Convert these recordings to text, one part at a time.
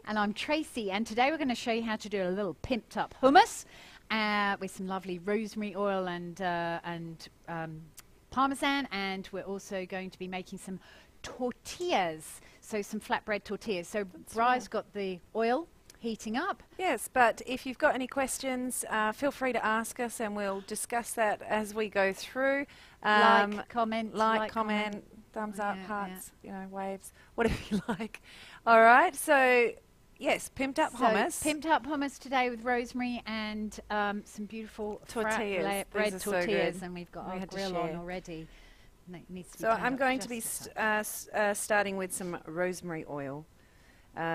And I'm Tracy, and today we're going to show you how to do a little pimped up hummus with some lovely rosemary oil and parmesan, and we're also going to be making some tortillas, so some flatbread tortillas. So Bry's got the oil heating up. Yes, but if you've got any questions, feel free to ask us and we'll discuss that as we go through. Like, comment, thumbs up, hearts, you know, waves, whatever you like. All right, so yes, pimped up hummus. Pimped up hummus today with rosemary and some beautiful tortillas. bread tortillas, so and we've got our grill on already. Needs to be so I'm going to be starting with some rosemary oil.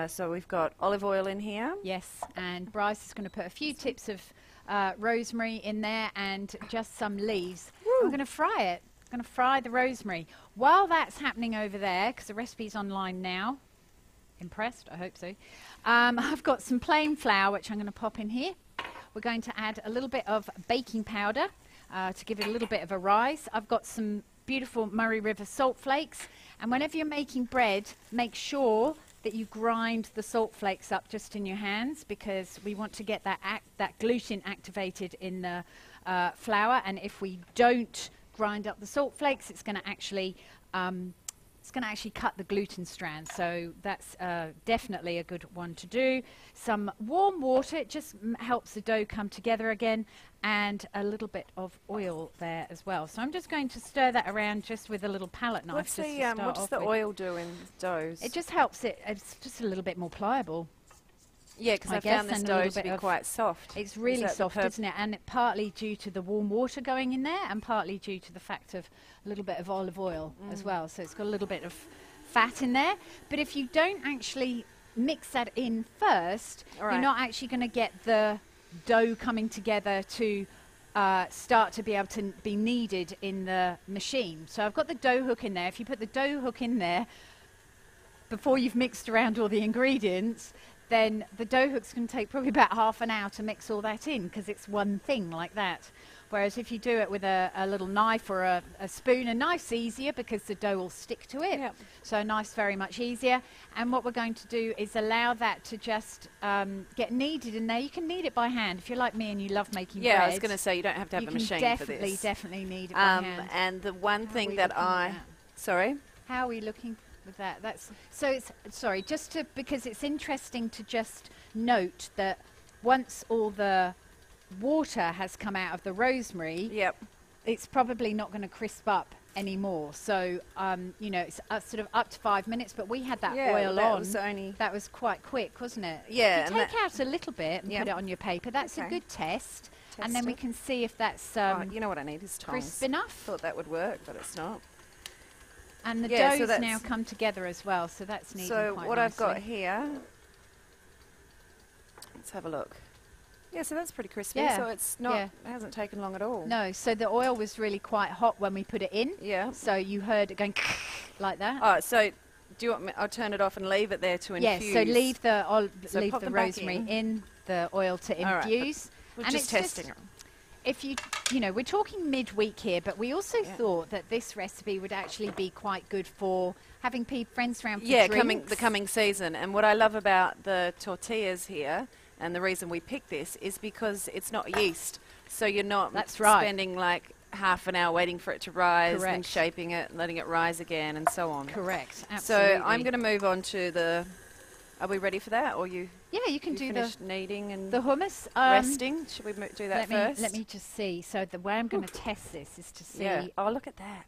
So we've got olive oil in here. Yes, and Bryce is going to put a few tips of rosemary in there and just some leaves. I'm going to fry it. I'm going to fry the rosemary. While that's happening over there, because the recipe's online now. Impressed? I hope so. I've got some plain flour, which I'm going to pop in here. We're going to add a little bit of baking powder to give it a little bit of a rise. I've got some beautiful Murray River salt flakes. And whenever you're making bread, make sure that you grind the salt flakes up just in your hands, because we want to get that gluten activated in the flour. And if we don't grind up the salt flakes, it's going to actually cut the gluten strand. So that's definitely a good one to do. Some warm water, it just helps the dough come together again, and a little bit of oil there as well. So I'm just going to stir that around just with a little palette knife. What does the oil do in doughs? It just helps it, it's just a little bit more pliable. Yeah, because I found this dough to be quite soft. It's really soft, isn't it? And partly due to the warm water going in there, and partly due to the fact of a little bit of olive oil as well. So it's got a little bit of fat in there. But if you don't actually mix that in first, you're not actually going to get the dough coming together to start to be able to be kneaded in the machine. So I've got the dough hook in there. If you put the dough hook in there before you've mixed around all the ingredients, then the dough hook's going to take probably about half an hour to mix all that in, because it's one thing like that. Whereas if you do it with a little knife or a spoon, a knife's easier because the dough will stick to it. Yep. So a knife's very much easier. And what we're going to do is allow that to just get kneaded in there. You can knead it by hand. If you're like me and you love making bread. Yeah, I was going to say, you don't have to have a machine for this. You definitely knead it by hand. And the one thing that Sorry? How are we looking with that? That's so it's because it's interesting to just note that once all the water has come out of the rosemary, it's probably not going to crisp up anymore. So you know, it's sort of up to 5 minutes, but we had that oil on. That was quite quick, wasn't it? Yeah. If you take out a little bit and put it on your paper, that's a good test. And then we can see if that's you know what I need is tongs. Crisp enough. Thought that would work, but it's not. And the dough's now come together as well, so that's neat. So what I've got here, let's have a look. Yeah, so that's pretty crispy. So it's not, it hasn't taken long at all. No, so the oil was really quite hot when we put it in. Yeah. So you heard it going like that. Oh, so do you want me? I'll turn it off and leave it there to infuse. Yeah. So leave the rosemary in the oil to infuse. Right, we're just testing it. If you know, we're talking midweek here, but we also thought that this recipe would actually be quite good for having friends around for drinks. the coming season. And what I love about the tortillas here, and the reason we picked this, is because it's not yeast. So you're not spending like half an hour waiting for it to rise and shaping it, letting it rise again, and so on. Correct. Absolutely. So I'm going to move on to the... Are we ready for that, or you? Yeah, you can do the kneading and the hummus. Resting. Should we do that first? Let me just see. So the way I'm going to test this is to see. Yeah. Oh, look at that.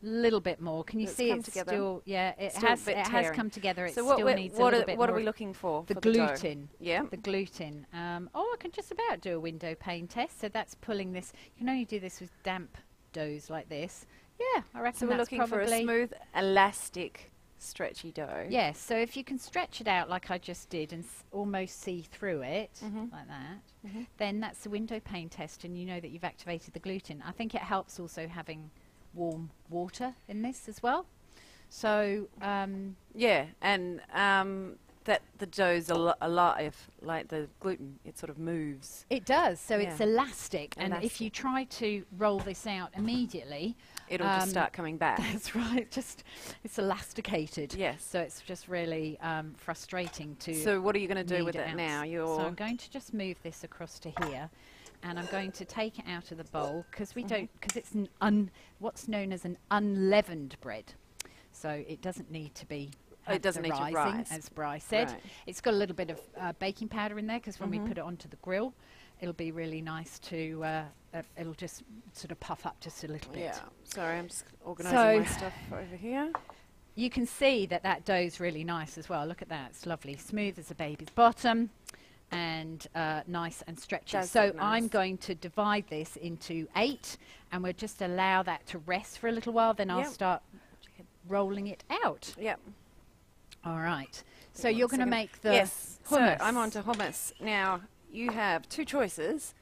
Little bit more. Can you see it's still? Yeah, it has come together. It still needs a little bit more. What are we looking for? The gluten. Yeah. The gluten. I can just about do a window pane test. So that's pulling this. You can only do this with damp doughs like this. Yeah, I reckon. So we're looking for a smooth, elastic, stretchy dough. Yes, so if you can stretch it out like I just did and almost see through it like that, then that's the window pane test, and you know that you've activated the gluten. I think it helps also having warm water in this as well. So yeah, and that the dough's alive, like the gluten. It sort of moves. It does. So it's elastic. And if you try to roll this out immediately, it'll just start coming back. That's right. It's elasticated. Yes. So it's just really frustrating to. So what are you going to do with it now? So I'm going to just move this across to here, and I'm going to take it out of the bowl because we don't, because it's what's known as an unleavened bread. So it doesn't need to be. It doesn't need to rise, as Bri said. Right. It's got a little bit of baking powder in there because when we put it onto the grill, it'll be really nice to. It'll just sort of puff up just a little bit. Yeah. Sorry, I'm just organising my stuff over here. You can see that dough's really nice as well. Look at that; it's lovely, smooth as a baby's bottom, and nice and stretchy. So I'm going to divide this into 8, and we'll just allow that to rest for a little while. Then I'll start rolling it out. Yep. All right. So you're going to make the hummus. So I'm on to hummus. Now, you have 2 choices.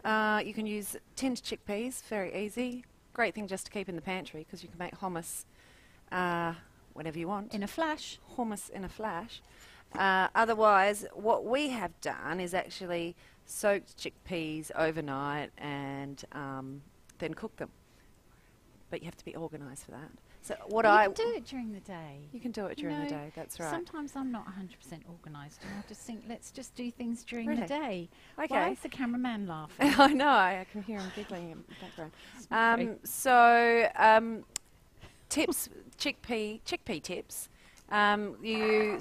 You can use tinned chickpeas, very easy. Great thing just to keep in the pantry because you can make hummus whenever you want. In a flash. Hummus in a flash. Otherwise, what we have done is actually soaked chickpeas overnight and then cook them. But you have to be organised for that. So what you can do it during the day. You can do it during the day, that's right. Sometimes I'm not 100% organised and I just think, let's just do things during the day. Okay. Why is the cameraman laughing? I know, I can hear him giggling in the background. Tips, chickpea tips. You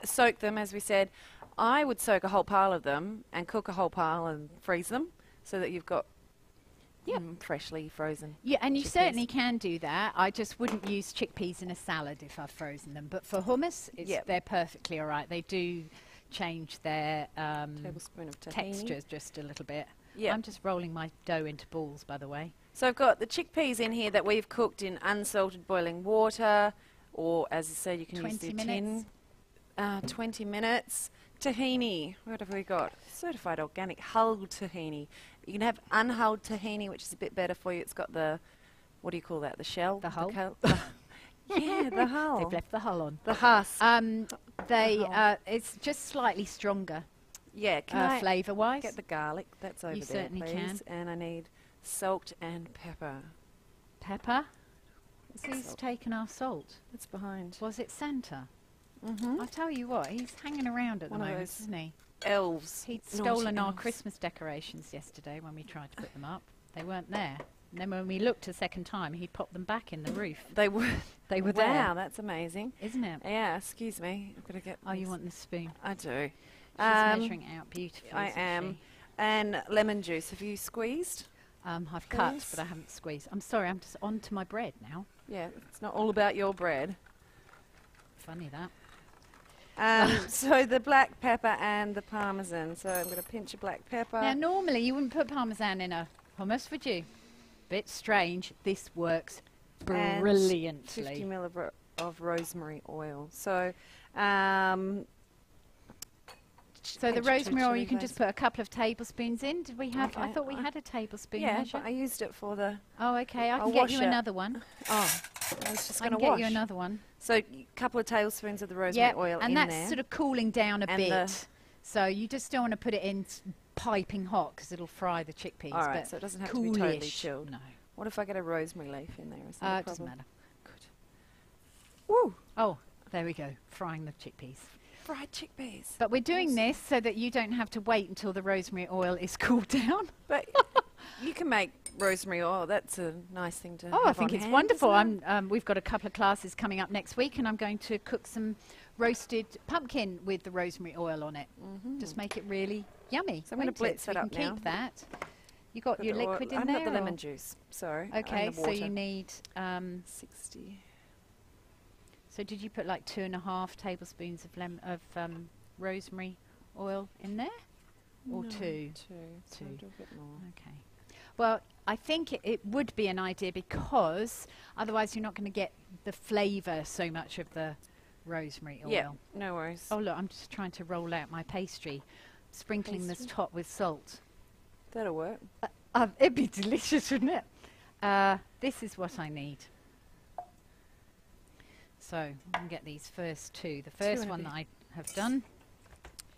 soak them, as we said. I would soak a whole pile of them and cook a whole pile and freeze them so that you've got freshly frozen. Yeah, and you certainly can do that. I just wouldn't use chickpeas in a salad if I've frozen them. But for hummus, they're perfectly all right. They do change their tablespoon of texture just a little bit. Yep. I'm just rolling my dough into balls, by the way. So I've got the chickpeas in here that we've cooked in unsalted boiling water, or as I said, you can use the tin. 20 minutes. Tahini. What have we got? Certified organic hulled tahini. You can have unhulled tahini, which is a bit better for you. It's got the, what do you call that? The shell? The hull? Yeah, the hull. They've left the hull on. The husk. It's just slightly stronger. Yeah, flavour-wise. Get the garlic. That's over there, please. You certainly can. And I need salt and pepper. Pepper? Who's taken our salt? It's behind. Was it Santa? I'll tell you what, he's hanging around at the moment, isn't he? Elves. He'd stolen our Christmas decorations yesterday when we tried to put them up. They weren't there. And then when we looked a second time, he'd popped them back in the roof. They were there. Wow, that's amazing. Isn't it? Yeah, excuse me. I've got to get... Oh, you want the spoon? I do. She's measuring out beautifully, I am. And lemon juice. Have you squeezed? I've cut, but I haven't squeezed. I'm sorry, I'm just on to my bread now. Yeah, it's not all about your bread. Funny that. So the black pepper and the parmesan. So I'm going to pinch a black pepper. Now, normally you wouldn't put parmesan in a hummus, would you? Bit strange. This works brilliantly. And 50 ml of rosemary oil. So, so the rosemary oil, you can just put a couple of tablespoons in. Did we have? Okay. I thought we had a tablespoon measure. I used it for the. Oh, okay. I can get you another one. Oh, I was just going to get you another one. So a couple of tablespoons of the rosemary oil in there. And that's sort of cooling down a bit. So you just don't want to put it in piping hot because it'll fry the chickpeas. All right, so it doesn't have to be totally chilled. No. What if I get a rosemary leaf in there? Is that a problem? It doesn't matter. Good. Woo! Oh, there we go. Frying the chickpeas. Fried chickpeas. But we're doing this so that you don't have to wait until the rosemary oil is cooled down. But you can make rosemary oil. That's a nice thing to have I think it's wonderful. We've got a couple of classes coming up next week, and I'm going to cook some roasted pumpkin with the rosemary oil on it. Just make it really yummy. So I'm going to blitz that up now. Keep that. You got your liquid in there? I've got the lemon juice. Sorry. Okay, so you need 60. So did you put like 2.5 tablespoons of rosemary oil in there, or no, two? Two. A bit more. Okay. Well, I think it would be an idea because otherwise you're not going to get the flavour so much of the rosemary oil. Yeah, no worries. Oh look, I'm just trying to roll out my pastry, sprinkling this top with salt. That'll work. It'd be delicious, wouldn't it? This is what I need. So I'm going to get these first two. The first one that I have done.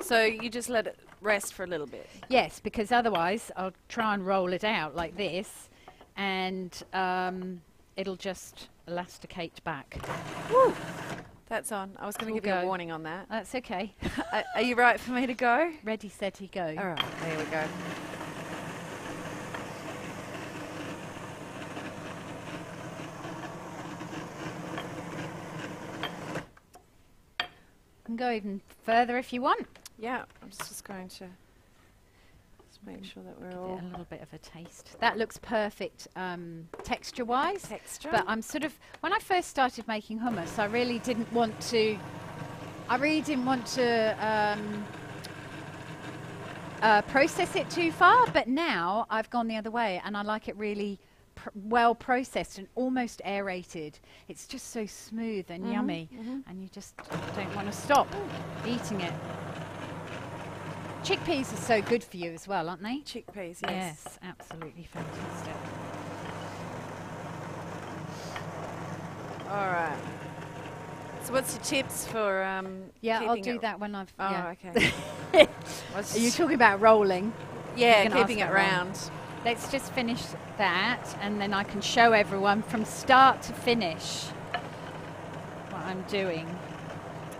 So you just let it rest for a little bit? Yes, because otherwise I'll try and roll it out like this, and it'll just elasticate back. Woo! That's on. I was going to give you a warning on that. That's okay. Are you right for me to go? Ready, steady, go. All right, there we go. You can go even further if you want. Yeah, I'm just going to make sure that we're all... Give it a little bit of a taste. That looks perfect texture-wise. Texture. But I'm sort of... When I first started making hummus, I really didn't want to... process it too far, but now I've gone the other way and I like it really well processed and almost aerated. It's just so smooth and yummy, and you just don't want to stop eating it. Chickpeas are so good for you as well, aren't they? Chickpeas, yes. Yes, absolutely fantastic. All right. So what's your tips for yeah, I'll do that when I've... Oh, yeah. okay. Are you talking about rolling? Yeah, keeping it round. Let's just finish that, and then I can show everyone from start to finish what I'm doing.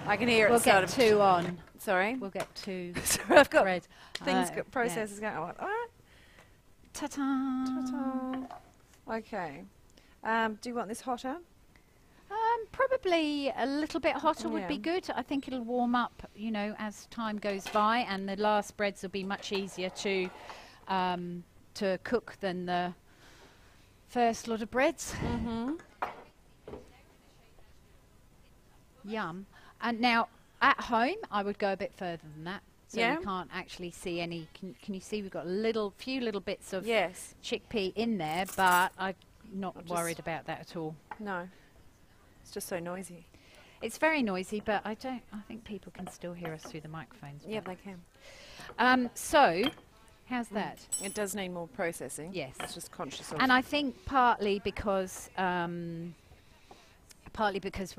I can hear it. We'll get two on. Sorry? We'll get two. Sorry, I've got bread. things, processes going on. All right. Ta-ta. Ta-ta. Okay. Do you want this hotter? Probably a little bit hotter would be good. I think it'll warm up, you know, as time goes by, and the last breads will be much easier to cook than the first lot of breads. Yum. And now at home, I would go a bit further than that. So you can't actually see any. Can you see we've got a few little bits of chickpea in there, but I'm not worried about that at all. No. It's just so noisy. It's very noisy, but I think people can still hear us through the microphones. Yeah, they can. So, how's that? It does need more processing. Yes. It's just conscious of. And I think partly because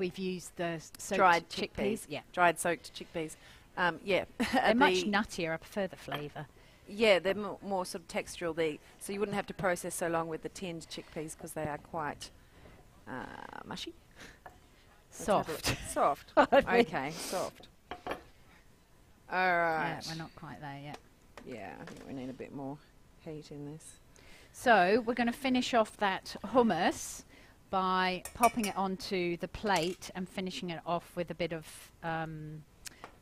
we've used the soaked dried chickpeas. Yeah. Dried soaked chickpeas. Yeah. They're much nuttier. I prefer the flavour. Yeah, they're more sort of textural. So you wouldn't have to process so long with the tinned chickpeas because they are quite mushy. Soft. Soft. Okay, soft. All right. Yeah, we're not quite there yet. Yeah, I think we need a bit more heat in this. So we're going to finish off that hummus by popping it onto the plate and finishing it off with a bit of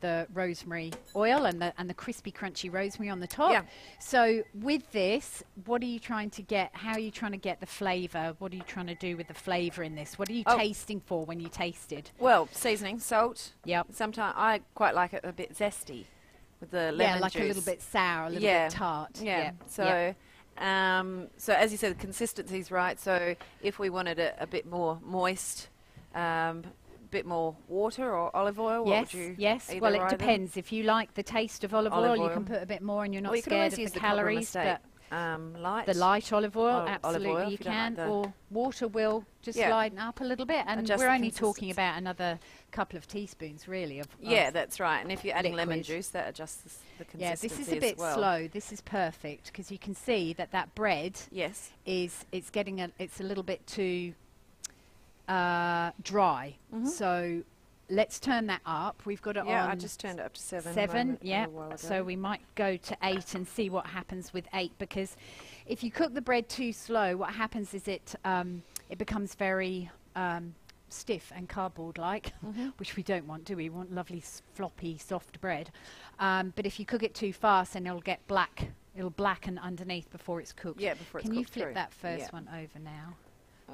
the rosemary oil and the crispy, crunchy rosemary on the top. Yeah. So with this, what are you trying to get? How are you trying to get the flavour? What are you trying to do with the flavour in this? What are you tasting for when you tasted? Well, seasoning, salt. Yep. Sometimes I quite like it a bit zesty with the lemon juice. A little bit sour, a little bit tart. Yeah. So, so as you said, the consistency's right. So if we wanted it a bit more moist, bit more water or olive oil? Yes, well, it depends. If you like the taste of olive oil, you can put a bit more and you're not scared of the calories. But the light olive oil, absolutely you can. Or water will just lighten up a little bit. And we're only talking about another couple of teaspoons, really. Of that's right. And if you're adding lemon juice, that adjusts the consistency. Yeah, this is a bit slow. This is perfect because you can see that bread it's a little bit too dry. So let's turn that up. We've got it on. Yeah, I just turned it up to 7. 7, yeah. So we might go to 8 and see what happens with 8, because if you cook the bread too slow, what happens is it becomes very stiff and cardboard-like, which we don't want, do we? We want lovely, floppy, soft bread. But if you cook it too fast, then it'll get black. It'll blacken underneath before it's cooked. Yeah, before it's cooked. Can you flip that first one over now?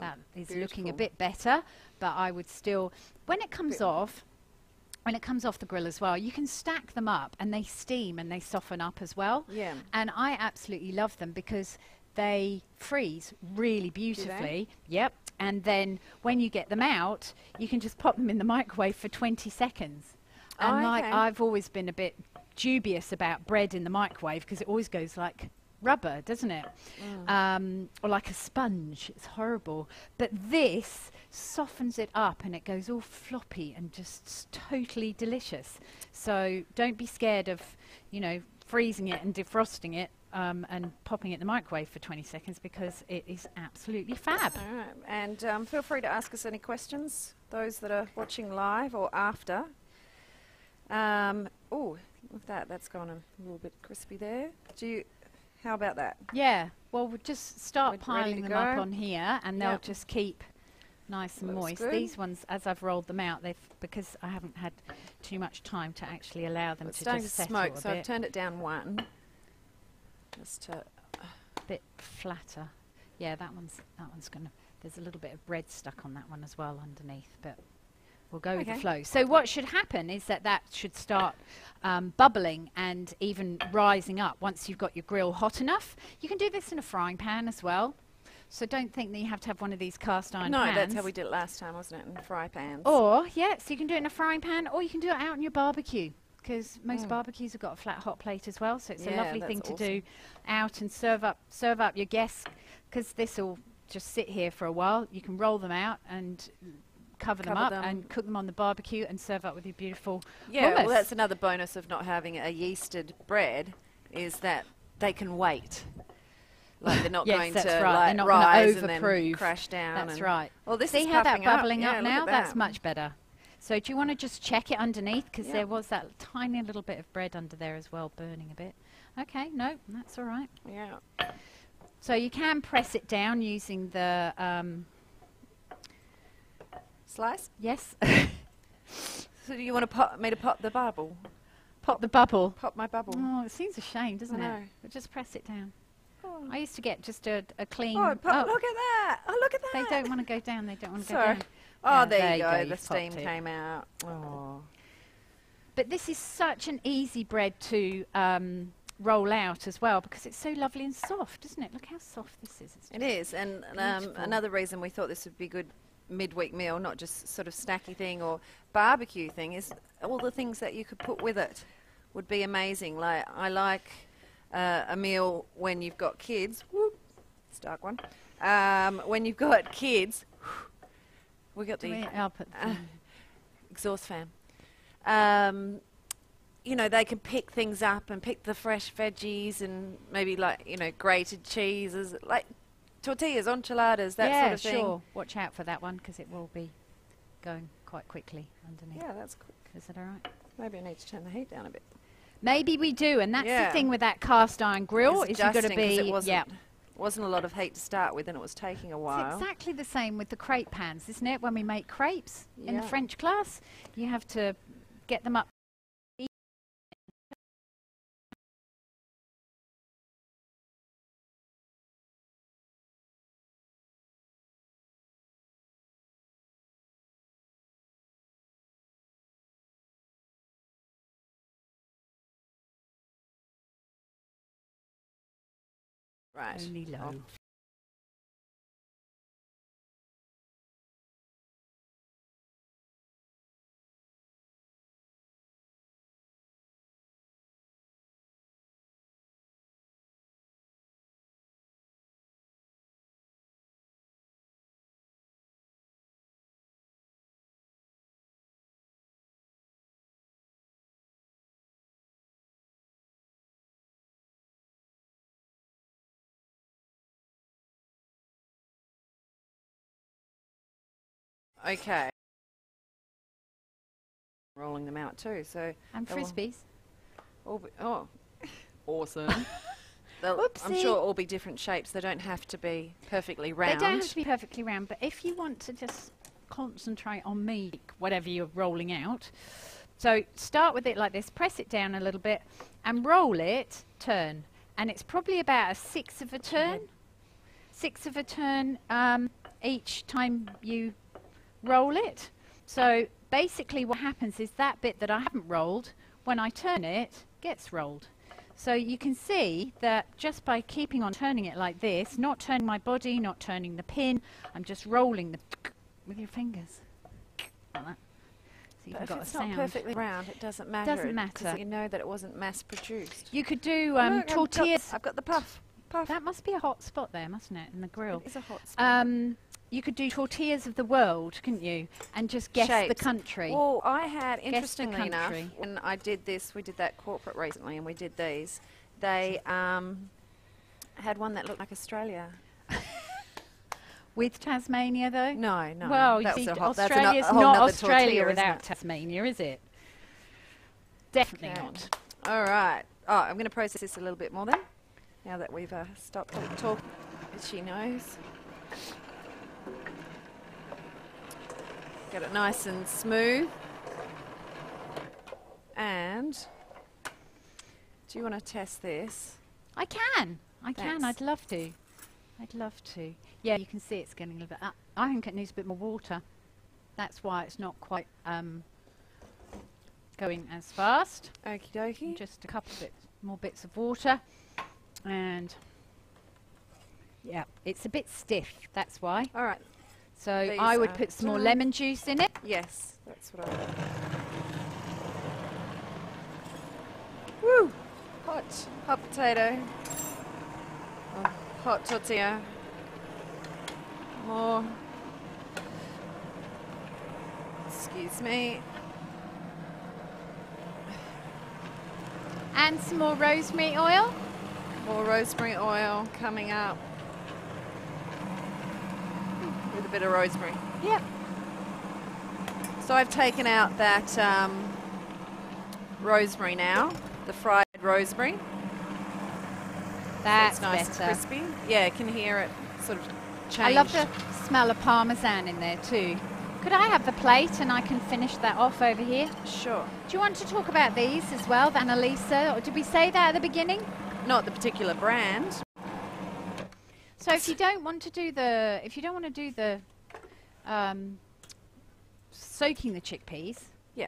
That is looking a bit better, but I would still, when it comes off the grill as well, you can stack them up and they steam and they soften up as well. Yeah. And I absolutely love them because they freeze really beautifully. Yep. And then when you get them out, you can just pop them in the microwave for 20 seconds. And I've always been a bit dubious about bread in the microwave because it always goes like rubber, doesn't it? Or like a sponge. It's horrible. But this softens it up and it goes all floppy and just totally delicious. So don't be scared of, you know, freezing it and defrosting it and popping it in the microwave for 20 seconds because it is absolutely fab. All right. And feel free to ask us any questions, those that are watching live or after. Oh, with that's gone a little bit crispy there. How about that? Yeah, well, we'll just start piling them up on here and they'll just keep nice and moist. Good. These ones, as I've rolled them out, because I haven't had too much time to actually allow them to just settle smoke, a so bit. I've turned it down one. Just to a bit flatter. Yeah, that one's gonna. There's a little bit of bread stuck on that one as well underneath, but we'll go with the flow. So what should happen is that should start bubbling and even rising up once you've got your grill hot enough. You can do this in a frying pan as well. So don't think that you have to have one of these cast iron pans. No, that's how we did it last time, wasn't it? In fry pans. Or, yeah, so you can do it in a frying pan or you can do it out in your barbecue because most barbecues have got a flat hot plate as well. So it's a lovely thing to do out and serve up your guests because this will just sit here for a while. You can roll them out and cover them up and cook them on the barbecue and serve up with your beautiful hummus. Well, that's another bonus of not having a yeasted bread is that they can wait. Like they're not going to they're not rise going to and then crash down. That's right. Well, this See is how that puffing up. bubbling up now? That. That's much better. So do you want to just check it underneath because there was that tiny little bit of bread under there as well, burning a bit. Okay, no, that's all right. Yeah. So you can press it down using the slice. Yes. So do you want to me to pop the bubble? Pop the bubble. Pop my bubble. Oh, it seems a shame, doesn't I know. it? But just press it down. I used to get just a clean... Look at that. Oh, look at that. They don't want to go down. They don't want to go Sorry. down. Oh, there you go. The steam came out. Oh. But this is such an easy bread to roll out as well because it's so lovely and soft, isn't it? Look how soft this is. It is. And another reason we thought this would be good midweek meal, not just sort of snacky thing or barbecue thing, is all the things that you could put with it would be amazing. Like I like a meal when you've got kids. Whoop, it's a dark one. When you've got kids, we got the exhaust fan. You know, they can pick things up and pick the fresh veggies and maybe like, you know, grated cheeses, like tortillas, enchiladas, that sort of thing. Yeah, sure. Watch out for that one because it will be going quite quickly underneath. Yeah, that's quick. Is that all right? Maybe I need to turn the heat down a bit. Maybe we do, and that's the thing with that cast iron grill is you've got to be. It wasn't a lot of heat to start with, and it was taking a while. It's exactly the same with the crepe pans, isn't it? When we make crepes in the French class, you have to get them up. Right. Only low. Oh. Okay. Rolling them out too, so. And frisbees. Awesome. I'm sure all be different shapes. They don't have to be perfectly round. They don't have to be perfectly round, but if you want to just concentrate on whatever you're rolling out. So start with it like this, press it down a little bit and roll it, turn. And it's probably about a sixth of a turn. Sixth of a turn each time you roll it. So basically what happens is that bit that I haven't rolled, when I turn it, gets rolled. So you can see that just by keeping on turning it like this, not turning my body, not turning the pin, I'm just rolling with your fingers. Like that. So but if it's not perfectly round, it doesn't matter. Doesn't matter. Because you know that it wasn't mass produced. You could do tortillas. I've got the puff. puff. That must be a hot spot there, mustn't it, in the grill? It is a hot spot. You could do tortillas of the world, couldn't you? And just guess the country. Well, I had, interestingly enough, when I did this, we did that corporate recently, and we did these. They had one that looked like Australia. With Tasmania, though? No, no. Well, you see, Australia's not Australia without Tasmania, is it? Definitely not. All right. Oh, I'm going to process this a little bit more then, now that we've stopped talking, as she knows. Get it nice and smooth. And do you want to test this? I can. I'd love to. Yeah, you can see it's getting a little bit up. I think it needs a bit more water. That's why it's not quite going as fast. Okie dokie. Just a couple of more bits of water. And yeah, it's a bit stiff. That's why. All right. So I would put some more lemon juice in it. Yes, that's what I would. Woo! Hot potato. Oh, hot tortilla. More. Excuse me. And some more rosemary oil. More rosemary oil coming up. With a bit of rosemary. Yep. So I've taken out that rosemary now, the fried rosemary. That's so it's nice better. And crispy. Yeah, you can hear it sort of change. I love the smell of parmesan in there too. Could I have the plate and I can finish that off over here? Sure. Do you want to talk about these as well, the Annalisa? Or did we say that at the beginning? Not the particular brand. So if you don't want to do the, soaking the chickpeas, yeah,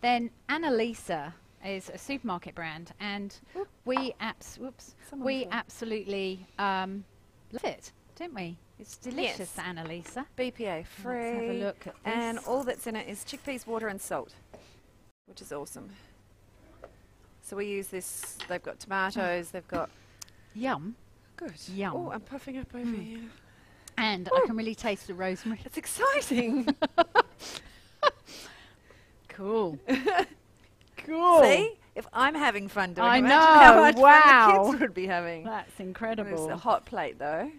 then Annalisa is a supermarket brand, and we absolutely love it, don't we? It's delicious, yes. Annalisa. BPA free. Let's have a look at this. And all that's in it is chickpeas, water and salt, which is awesome. So we use this, they've got tomatoes, they've got... Yum. Good. Yum. Oh, I'm puffing up over here. And I can really taste the rosemary. It's exciting. Cool. Cool. See? If I'm having fun doing it, I know, how much wow. fun the kids would be having. That's incredible. It's a hot plate, though.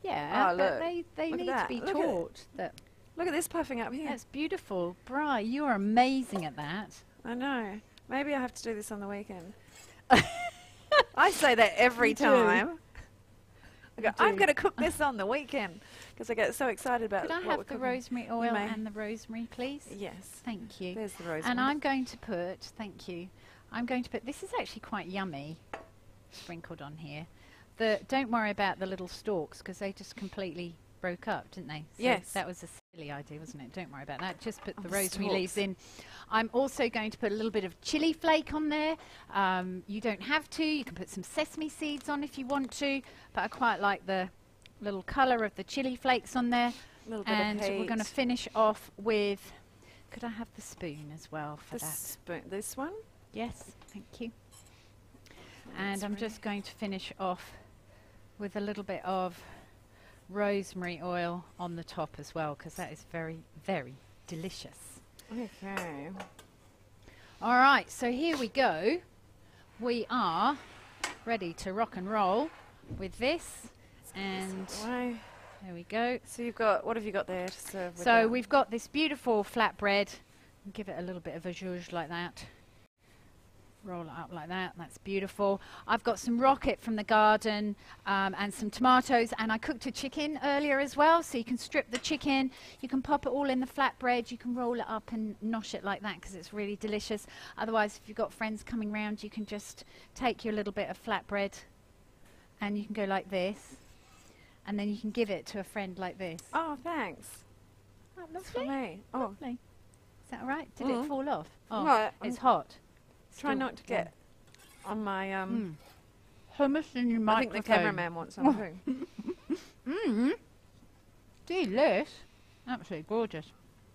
Yeah, Oh, but look. they Look need at to be that. taught that. Look at this puffing up here. That's beautiful. Bri, you are amazing at that. I know. Maybe I have to do this on the weekend. I say that every You do. time. I go, You I'm do. going to cook this on the weekend because I get so excited about Could I what we're have the cooking. rosemary oil and the rosemary, please? Yes. Thank you. There's the rosemary. And I'm going to put, thank you, I'm going to put, this is actually quite yummy, sprinkled on here. Don't worry about the little stalks because they just completely broke up, didn't they? So yes. That was a silly idea, wasn't it? Don't worry about that. Just put the rosemary leaves in. I'm also going to put a little bit of chili flake on there. You don't have to. You can put some sesame seeds on if you want to, but I quite like the little colour of the chili flakes on there. And we're going to finish off with, could I have the spoon as well for that? Spoon, this one? Yes, thank you. And I'm just going to finish off with a little bit of rosemary oil on the top as well, because that is very, very delicious. Okay. All right, so here we go. We are ready to rock and roll with this. And there we go. So you've got, what have you got there to serve with? So we've got this beautiful flatbread. Give it a little bit of a zhuzh like that. Roll it up like that. That's beautiful. I've got some rocket from the garden and some tomatoes, and I cooked a chicken earlier as well, so you can strip the chicken, you can pop it all in the flatbread, you can roll it up and nosh it like that because it's really delicious. Otherwise, if you've got friends coming round, you can just take your little bit of flatbread and you can go like this, and then you can give it to a friend like this. Oh, thanks. Oh, That's for lovely. me. Oh. Lovely. Is that all right? Did it fall off? Oh, right. it's hot. Try not to get on my hummus in your microphone. I think the cameraman wants some too. Delish. Absolutely gorgeous.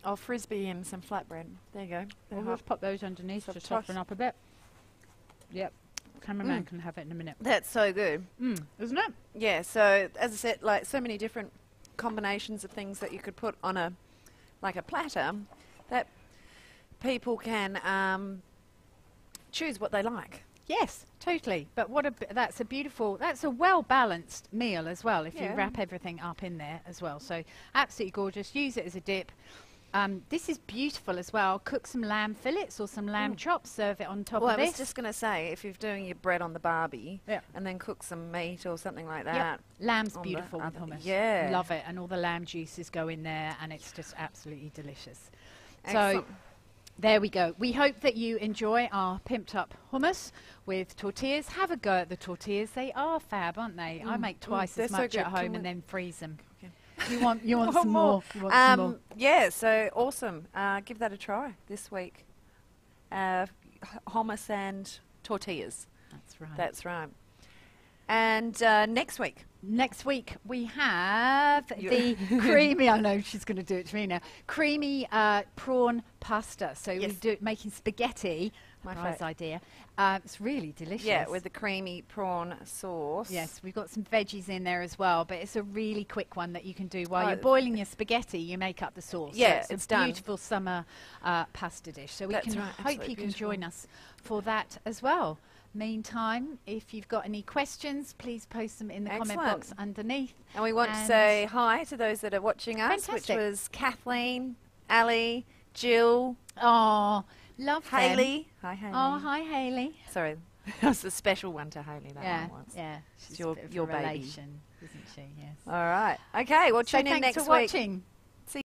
I'll frisbee him some flatbread. There you go. We'll just pop those underneath to soften up a bit. Yep. Cameraman can have it in a minute. That's so good. Isn't it? Yeah, so as I said, like so many different combinations of things that you could put on a platter that people can choose what they like. Yes, totally. But that's a well-balanced meal as well if you wrap everything up in there as well. So absolutely gorgeous. Use it as a dip. This is beautiful as well. Cook some lamb fillets or some lamb chops. Serve it on top of this. Well, I was just going to say, if you're doing your bread on the barbie and then cook some meat or something like that. Lamb's beautiful with hummus. Yeah. Love it. And all the lamb juices go in there and it's just absolutely delicious. Excellent. So there we go. We hope that you enjoy our pimped up hummus with tortillas. Have a go at the tortillas. They are fab, aren't they? I make twice as much at home and then freeze them. You want some more? You want some more? Yeah, so awesome. Give that a try this week. Hummus and tortillas. That's right. That's right. And next week? Next week we have the creamy, I know she's going to do it to me now, creamy prawn pasta. So we do making spaghetti, my first idea. It's really delicious. Yeah, with the creamy prawn sauce. Yes, we've got some veggies in there as well, but it's a really quick one that you can do while you're boiling your spaghetti. You make up the sauce. Yeah, so it's a done. Beautiful summer pasta dish. So we That's can hope you can join us for that as well. Meantime, if you've got any questions, please post them in the comment box underneath. And we want to say hi to those that are watching us, which was Kathleen, Ali, Jill. Oh, love Hayley. Hi, Hayley. Oh, hi, Hayley. Sorry, that's a special one to Hayley. That one was. Yeah, she's your a bit of a baby, relation, isn't she? Yes. All right. Okay. Well, tune in next week. Thanks for watching.